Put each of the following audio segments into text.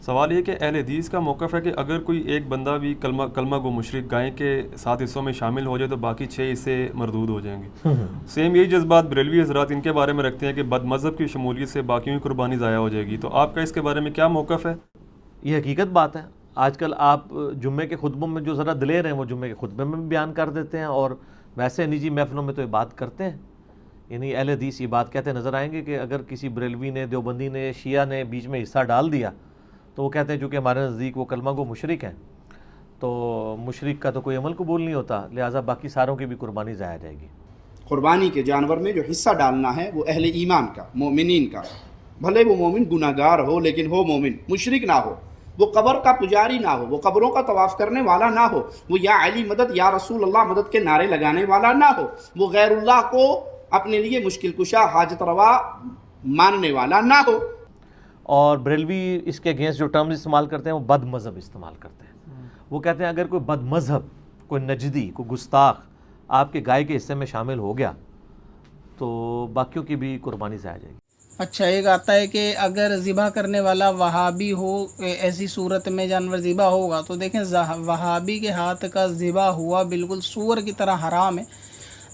سوال یہ کہ اہل حدیث کا موقف ہے کہ اگر کوئی ایک بندہ بھی کلمہ گو مشرک گائے کے 7 حصوں میں شامل ہو جائے تو باقی 6 حصے مردود ہو جائیں گے. سیم یہی جذبات بریلوی حضرات ان کے بارے میں رکھتے ہیں کہ بد مذہب کی شمولیت سے باقیوں کی قربانی ضائع ہو جائے گی. تو آپ کا اس کے بارے میں کیا موقف ہے؟ یہ حقیقت بات ہے. آج کل آپ جمعے کے خطبوں میں جو ذرا دلیر ہیں وہ جمعے کے خطبے میں بھی بیان کر دیتے ہیں، اور ویسے نجی محفلوں میں تو یہ بات کرتے ہیں. یعنی اہل حدیث یہ بات کہتے نظر آئیں گے کہ اگر کسی بریلوی نے، دیوبندی نے، شیعہ نے بیچ میں حصہ ڈال دیا تو وہ کہتے ہیں چونکہ ہمارے نزدیک وہ کلمہ گو مشرک ہیں تو مشرک کا تو کوئی عمل قبول نہیں ہوتا، لہٰذا باقی ساروں کی بھی قربانی ضائع جائے گی. قربانی کے جانور میں جو حصہ ڈالنا ہے وہ اہل ایمان کا، مومنین کا، بھلے وہ مومن گناہ گار ہو لیکن ہو مومن، مشرک نہ ہو، وہ قبر کا پجاری نہ ہو، وہ قبروں کا طواف کرنے والا نہ ہو، وہ یا علی مدد یا رسول اللہ مدد کے نعرے لگانے والا نہ ہو، وہ غیر اللہ کو اپنے لیے مشکل کشا حاجت روا ماننے والا نہ ہو. اور بریلوی اس کے اگینسٹ جو ٹرمز استعمال کرتے ہیں وہ بد مذہب استعمال کرتے ہیں. وہ کہتے ہیں اگر کوئی بد مذہب، کوئی نجدی، کوئی گستاخ آپ کے گائے کے حصے میں شامل ہو گیا تو باقیوں کی بھی قربانی ضائع جائے گی. اچھا، ایک آتا ہے کہ اگر ذبح کرنے والا وہابی ہو، ایسی صورت میں جانور ذبح ہوگا تو دیکھیں وہابی کے ہاتھ کا ذبح ہوا بالکل سور کی طرح حرام ہے.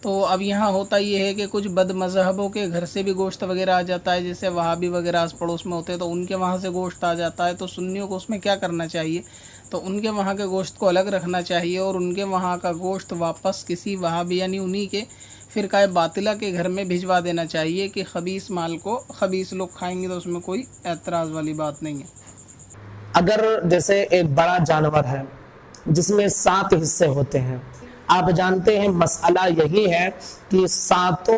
تو اب یہاں ہوتا یہ ہے کہ کچھ بد مذہبوں کے گھر سے بھی گوشت وغیرہ آ جاتا ہے، جیسے وہابی وغیرہ آس پڑوس میں ہوتے ہیں تو ان کے وہاں سے گوشت آ جاتا ہے. تو سنیوں کو اس میں کیا کرنا چاہیے؟ تو ان کے وہاں کے گوشت کو الگ رکھنا چاہیے اور ان کے وہاں کا گوشت واپس کسی وہابی یعنی انہی کے فرقہ باطلہ کے گھر میں بھجوا دینا چاہیے کہ خبیث مال کو خبیث لوگ کھائیں گے تو اس میں کوئی اعتراض والی بات نہیں ہے. اگر جیسے ایک بڑا جانور ہے جس میں 7 حصے ہوتے ہیں، آپ جانتے ہیں مسئلہ یہی ہے کہ 7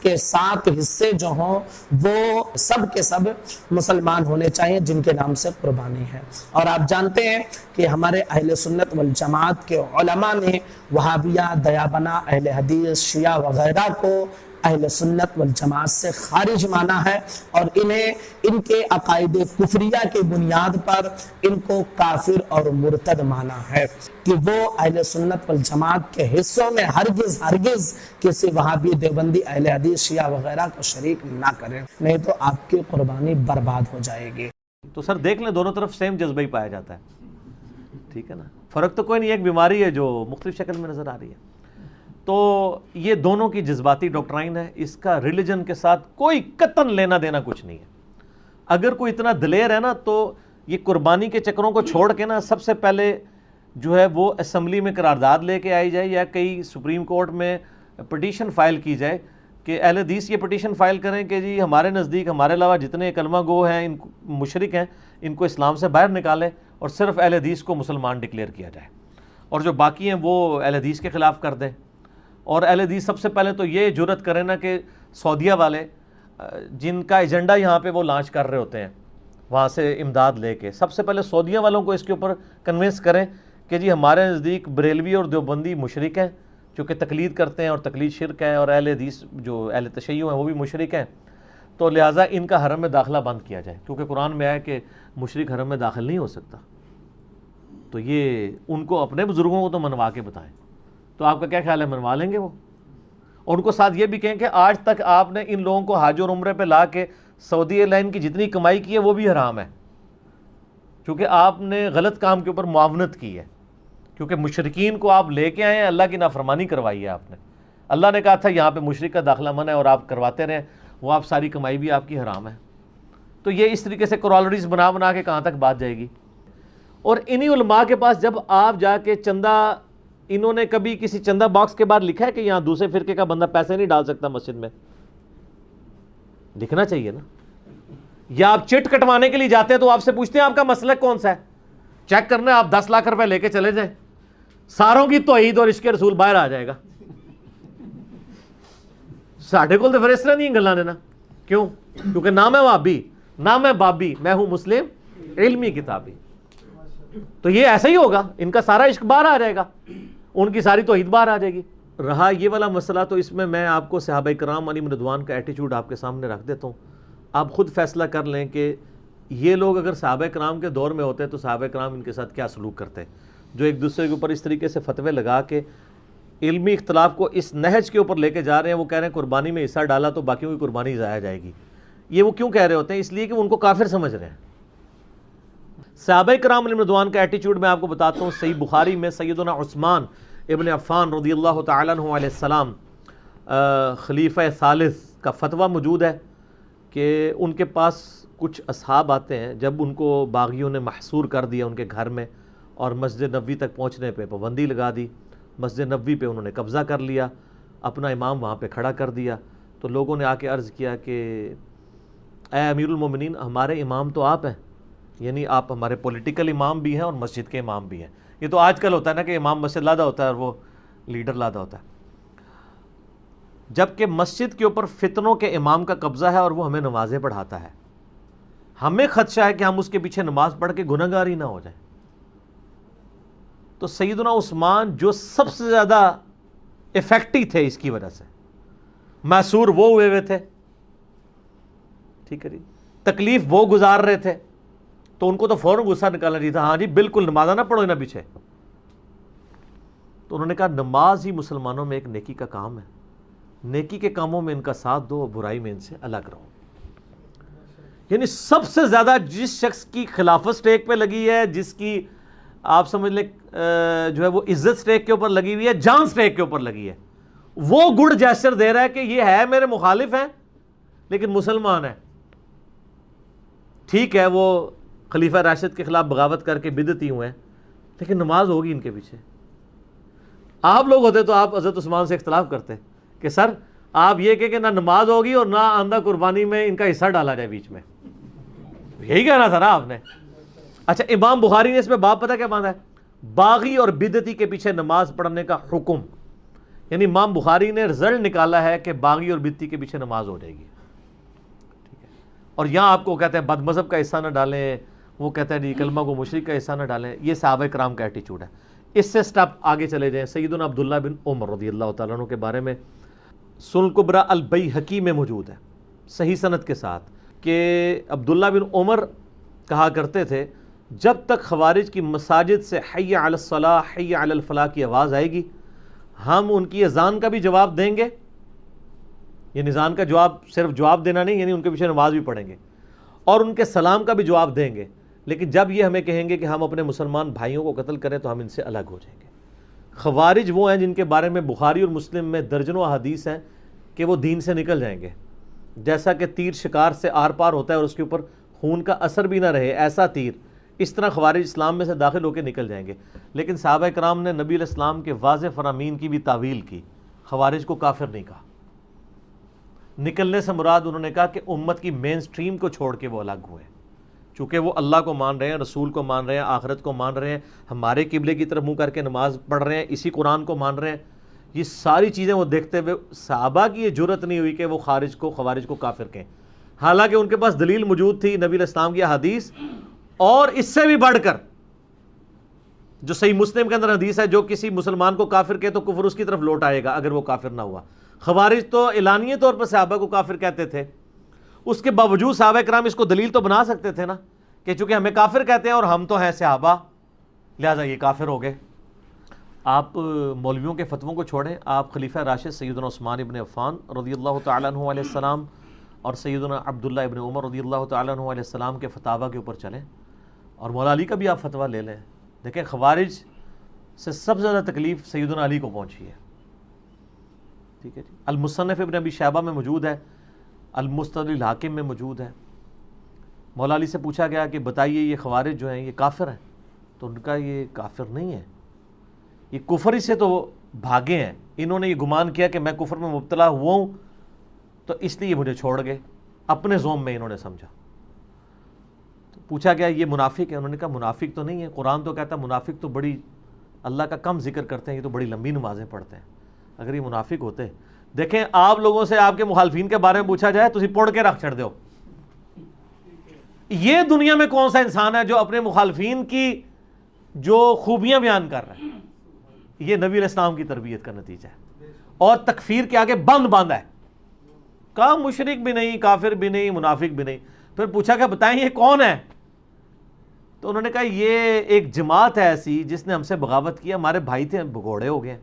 کے 7 حصے جو ہوں وہ سب کے سب مسلمان ہونے چاہیے جن کے نام سے قربانی ہے. اور آپ جانتے ہیں کہ ہمارے اہل سنت والجماعت کے علماء نے وہابیہ، دیابنہ، اہل حدیث، شیعہ وغیرہ کو اہل سنت والجماعت سے خارج مانا ہے اور ان کے عقائد کفریہ کے بنیاد پر ان کو کافر اور مرتد مانا ہے کہ وہ اہل سنت والجماعت کے حصوں میں ہرگز کسی وہابی، دیوبندی، اہل حدیث، شیعہ وغیرہ کو شریک نہ کریں، نہیں تو آپ کی قربانی برباد ہو جائے گی. تو سر دیکھ لیں دونوں طرف سیم جذبہ ہی پایا جاتا ہے، ٹھیک ہے نا. فرق تو کوئی نہیں، ایک بیماری ہے جو مختلف شکل میں نظر آ رہی ہے. تو یہ دونوں کی جذباتی ڈاکٹرائن ہے، اس کا ریلیجن کے ساتھ کوئی قطعاً لینا دینا کچھ نہیں ہے. اگر کوئی اتنا دلیر ہے نا تو یہ قربانی کے چکروں کو چھوڑ کے نا سب سے پہلے جو ہے وہ اسمبلی میں قرارداد لے کے آئی جائے یا کئی سپریم کورٹ میں پٹیشن فائل کی جائے کہ اہل حدیث یہ پٹیشن فائل کریں کہ جی ہمارے نزدیک ہمارے علاوہ جتنے کلمہ گو ہیں، ان مشرک ہیں، ان کو اسلام سے باہر نکالیں اور صرف اہل حدیث کو مسلمان ڈکلیئر کیا جائے اور جو باقی ہیں وہ اہل حدیث کے خلاف کر دیں. اور اہل حدیث سب سے پہلے تو یہ جرت کریں نا کہ سعودیہ والے جن کا ایجنڈا یہاں پہ وہ لانچ کر رہے ہوتے ہیں وہاں سے امداد لے کے، سب سے پہلے سعودیہ والوں کو اس کے اوپر کنونس کریں کہ جی ہمارے نزدیک بریلوی اور دیوبندی مشرک ہیں چونکہ تقلید کرتے ہیں اور تقلید شرک ہے، اور اہل حدیث جو اہل تشیع ہیں وہ بھی مشرک ہیں، تو لہٰذا ان کا حرم میں داخلہ بند کیا جائے کیونکہ قرآن میں آیا کہ مشرک حرم میں داخل نہیں ہو سکتا. تو یہ ان کو اپنے بزرگوں کو تو منوا کے بتائیں. تو آپ کا کیا خیال ہے، منوا لیں گے وہ؟ اور ان کو ساتھ یہ بھی کہیں کہ آج تک آپ نے ان لوگوں کو حج اور عمرے پہ لا کے سعودی ایئر لائن کی جتنی کمائی کی ہے وہ بھی حرام ہے کیونکہ آپ نے غلط کام کے اوپر معاونت کی ہے، کیونکہ مشرکین کو آپ لے کے آئے ہیں، اللہ کی نافرمانی کروائی ہے آپ نے. اللہ نے کہا تھا یہاں پہ مشرک کا داخلہ منع ہے اور آپ کرواتے رہے، وہ آپ ساری کمائی بھی آپ کی حرام ہے. تو یہ اس طریقے سے کورالریز بنا کے کہاں تک بات جائے گی. اور انہی علماء کے پاس جب آپ جا کے چندہ، انہوں نے کبھی کسی چندہ باکس کے بعد لکھا ہے کہ یہاں دوسرے فرقے کا بندہ پیسے نہیں ڈال سکتا مسجد میں؟ لکھنا چاہیے نا. یا آپ چٹ کٹوانے کے لیے جاتے ہیں تو آپ سے پوچھتے ہیں آپ کا مسلک کون سا ہے، چیک کرنا ہے، آپ 10 لاکھ روپے لے کے چلے جائیں، ساروں کی توحید اور عشق رسول باہر آ جائے گا. ساڈے کول تو پھر اس طرح نہیں گلاں دینا. کیوں؟ کیونکہ نہ میں وہابی نہ میں بابی، میں ہوں مسلم علمی کتابی. تو یہ ایسا ہی ہوگا، ان کا سارا عشق باہر آ جائے گا، ان کی ساری توحید باہر آ جائے گی. رہا یہ والا مسئلہ تو اس میں آپ کو صحابہ کرام علیہم رضوان کا ایٹیچیوڈ آپ کے سامنے رکھ دیتا ہوں. آپ خود فیصلہ کر لیں کہ یہ لوگ اگر صحابہ کرام کے دور میں ہوتے تو صحابہ کرام ان کے ساتھ کیا سلوک کرتے، جو ایک دوسرے کے اوپر اس طریقے سے فتوے لگا کے علمی اختلاف کو اس نہج کے اوپر لے کے جا رہے ہیں. وہ کہہ رہے ہیں قربانی میں حصہ ڈالا تو باقیوں کی قربانی ضائع جائے گی. یہ وہ کیوں کہہ رہے ہوتے ہیں؟ اس لیے کہ ان کو کافر سمجھ رہے ہیں. صحابہ کرام علیہم رضوان کا ایٹیچیوڈ میں آپ کو بتاتا ہوں. صحیح بخاری میں سیدنا عثمان ابن عفان رضی اللہ تعالیٰ عنہ علیہ السلام خلیفہ ثالث کا فتویٰ موجود ہے کہ ان کے پاس کچھ اصحاب آتے ہیں، جب ان کو باغیوں نے محصور کر دیا ان کے گھر میں اور مسجد نبوی تک پہنچنے پہ پابندی لگا دی، مسجد نبوی پہ انہوں نے قبضہ کر لیا، اپنا امام وہاں پہ کھڑا کر دیا، تو لوگوں نے آ کے عرض کیا کہ اے امیر المومنین، ہمارے امام تو آپ ہیں، یعنی آپ ہمارے پولیٹیکل امام بھی ہیں اور مسجد کے امام بھی ہیں. یہ تو آج کل ہوتا ہے نا کہ امام مسجد لادا ہوتا ہے اور وہ لیڈر لادا ہوتا ہے، جبکہ مسجد کے اوپر فتنوں کے امام کا قبضہ ہے اور وہ ہمیں نمازیں پڑھاتا ہے. ہمیں خدشہ ہے کہ ہم اس کے پیچھے نماز پڑھ کے گنہگار ہی نہ ہو جائیں. تو سیدنا عثمان جو سب سے زیادہ افیکٹی تھے اس کی وجہ سے، محصور وہ ہوئے تھے، ٹھیک ہے جی، تکلیف وہ گزار رہے تھے، تو ان کو تو فوراً غصہ نکالنا چاہیے تھا، ہاں جی بالکل نماز نہ پڑھو نہ پیچھے. تو انہوں نے کہا نماز ہی مسلمانوں میں ایک نیکی کا کام ہے، نیکی کے کاموں میں ان کا ساتھ دو، برائی میں ان سے الگ رہو. یعنی سب سے زیادہ جس شخص کی خلافت سٹیک پہ لگی ہے، جس کی آپ سمجھ لیں جو ہے وہ عزت سٹیک کے اوپر لگی ہوئی ہے، جان سٹیک کے اوپر لگی ہے، وہ گڈ جیسچر دے رہا ہے کہ یہ ہے میرے مخالف ہیں لیکن مسلمان ہیں. ٹھیک ہے وہ خلیفہ راشد کے خلاف بغاوت کر کے بدعتی ہوئے ہیں لیکن نماز ہوگی ان کے پیچھے. آپ لوگ ہوتے تو آپ حضرت عثمان سے اختلاف کرتے کہ سر آپ یہ کہ نہ نماز ہوگی اور نہ آندہ قربانی میں ان کا حصہ ڈالا جائے بیچ میں، یہی کہنا تھا نا آپ نے. اچھا امام بخاری نے اس میں باب پتہ کیا باندھا ہے؟ باغی اور بدعتی کے پیچھے نماز پڑھنے کا حکم. یعنی امام بخاری نے رزلٹ نکالا ہے کہ باغی اور بدعتی کے پیچھے نماز ہو جائے گی. اور یہاں آپ کو کہتے ہیں بد مذہب کا حصہ نہ ڈالیں، وہ کہتے ہیں کلمہ کو مشرک کا حصہ نہ ڈالیں. یہ صحابہ کرام کا ایٹیچیوڈ ہے. اس سے سٹیپ آگے چلے جائیں. سیدنا عبداللہ بن عمر رضی اللہ تعالیٰ عنہ کے بارے میں سنن کبریٰ البیہقی میں موجود ہے صحیح سند کے ساتھ کہ عبداللہ بن عمر کہا کرتے تھے جب تک خوارج کی مساجد سے حی علی الصلاح حی علی الفلاح کی آواز آئے گی ہم ان کی اذان کا بھی جواب دیں گے. یہ اذان کا جواب صرف جواب دینا نہیں، یعنی ان کے پیچھے نماز بھی پڑھیں گے اور ان کے سلام کا بھی جواب دیں گے. لیکن جب یہ ہمیں کہیں گے کہ ہم اپنے مسلمان بھائیوں کو قتل کریں تو ہم ان سے الگ ہو جائیں گے. خوارج وہ ہیں جن کے بارے میں بخاری اور مسلم میں درجنوں احادیث ہیں کہ وہ دین سے نکل جائیں گے. جیسا کہ تیر شکار سے آر پار ہوتا ہے اور اس کے اوپر خون کا اثر بھی نہ رہے، ایسا تیر، اس طرح خوارج اسلام میں سے داخل ہو کے نکل جائیں گے. لیکن صحابہ کرام نے نبی علیہ السلام کے واضح فرامین کی بھی تعویل کی، خوارج کو کافر نہیں کہا. نکلنے سے مراد انہوں نے کہا کہ امت کی مین سٹریم کو چھوڑ کے وہ الگ ہوئے، چونکہ وہ اللہ کو مان رہے ہیں، رسول کو مان رہے ہیں، آخرت کو مان رہے ہیں، ہمارے قبلے کی طرف منہ کر کے نماز پڑھ رہے ہیں، اسی قرآن کو مان رہے ہیں. یہ ساری چیزیں وہ دیکھتے ہوئے صحابہ کی یہ جرت نہیں ہوئی کہ وہ خوارج کو کافر کہیں، حالانکہ ان کے پاس دلیل موجود تھی نبی علیہ السلام کی حدیث. اور اس سے بھی بڑھ کر جو صحیح مسلم کے اندر حدیث ہے جو کسی مسلمان کو کافر کہے تو کفر اس کی طرف لوٹ آئے گا اگر وہ کافر نہ ہوا. خوارج تو اعلانیہ طور پر صحابہ کو کافر کہتے تھے، اس کے باوجود صحابہ کرام اس کو دلیل تو بنا سکتے تھے نا کہ چونکہ ہمیں کافر کہتے ہیں اور ہم تو ہیں صحابہ لہذا یہ کافر ہو گئے. آپ مولویوں کے فتووں کو چھوڑیں، آپ خلیفہ راشد سیدنا عثمان ابن عفان رضی اللہ تعالیٰ عنہ علیہ السلام اور سیدنا عبداللہ ابن عمر رضی اللہ تعالیٰ عنہ علیہ السلام کے فتاویٰ کے اوپر چلیں اور مولا علی کا بھی آپ فتویٰ لے لیں. دیکھیں خوارج سے سب سے زیادہ تکلیف سیدنا علی کو پہنچی ہے. ٹھیک ہے جی. المصنف ابن ابی شیبہ میں موجود ہے، المستدرک الحاکم میں موجود ہے. مولا علی سے پوچھا گیا کہ بتائیے یہ خوارج جو ہیں یہ کافر ہیں؟ تو ان کا یہ کافر نہیں ہے، یہ کفر ہی سے تو بھاگے ہیں. انہوں نے یہ گمان کیا کہ میں کفر میں مبتلا ہوا ہوں تو اس لیے مجھے چھوڑ گئے، اپنے زوم میں انہوں نے سمجھا. تو پوچھا گیا یہ منافق ہے؟ انہوں نے کہا منافق تو نہیں ہے، قرآن تو کہتا ہے منافق تو بڑی اللہ کا کم ذکر کرتے ہیں، یہ تو بڑی لمبی نمازیں پڑھتے ہیں. اگر یہ منافق ہوتے، دیکھیں آپ لوگوں سے آپ کے مخالفین کے بارے میں پوچھا جائے تو پڑھ کے رکھ چھڑ دو. یہ دنیا میں کون سا انسان ہے جو اپنے مخالفین کی جو خوبیاں بیان کر رہا ہے؟ یہ نبی علیہ السلام کی تربیت کا نتیجہ ہے. اور تکفیر کے آگے بند باندھا ہے، کہا مشرک بھی نہیں، کافر بھی نہیں، منافق بھی نہیں. پھر پوچھا کہ بتائیں یہ کون ہے؟ تو انہوں نے کہا یہ ایک جماعت ہے ایسی جس نے ہم سے بغاوت کی، ہمارے بھائی تھے بھگوڑے ہو گئے.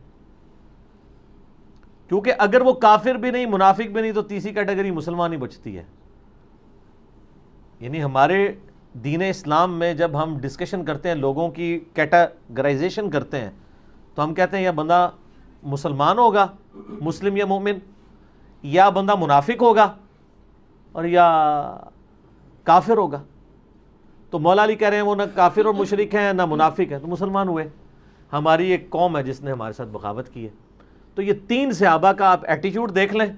کیونکہ اگر وہ کافر بھی نہیں منافق بھی نہیں تو تیسری کیٹیگری مسلمان ہی بچتی ہے. یعنی ہمارے دین اسلام میں جب ہم ڈسکشن کرتے ہیں، لوگوں کی کیٹاگرائزیشن کرتے ہیں، تو ہم کہتے ہیں یا بندہ مسلمان ہوگا، مسلم یا مومن، یا بندہ منافق ہوگا، اور یا کافر ہوگا. تو مولا علی کہہ رہے ہیں وہ نہ کافر اور مشرک ہیں نہ منافق ہیں، تو مسلمان ہوئے. ہماری ایک قوم ہے جس نے ہمارے ساتھ بغاوت کی ہے. تو یہ 3 صحابہ کا آپ ایٹیٹیوڈ دیکھ لیں،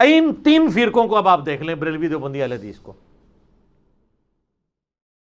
ان 3 فرقوں کو اب آپ دیکھ لیں، بریلوی، دیوبندی، اہل حدیث کو.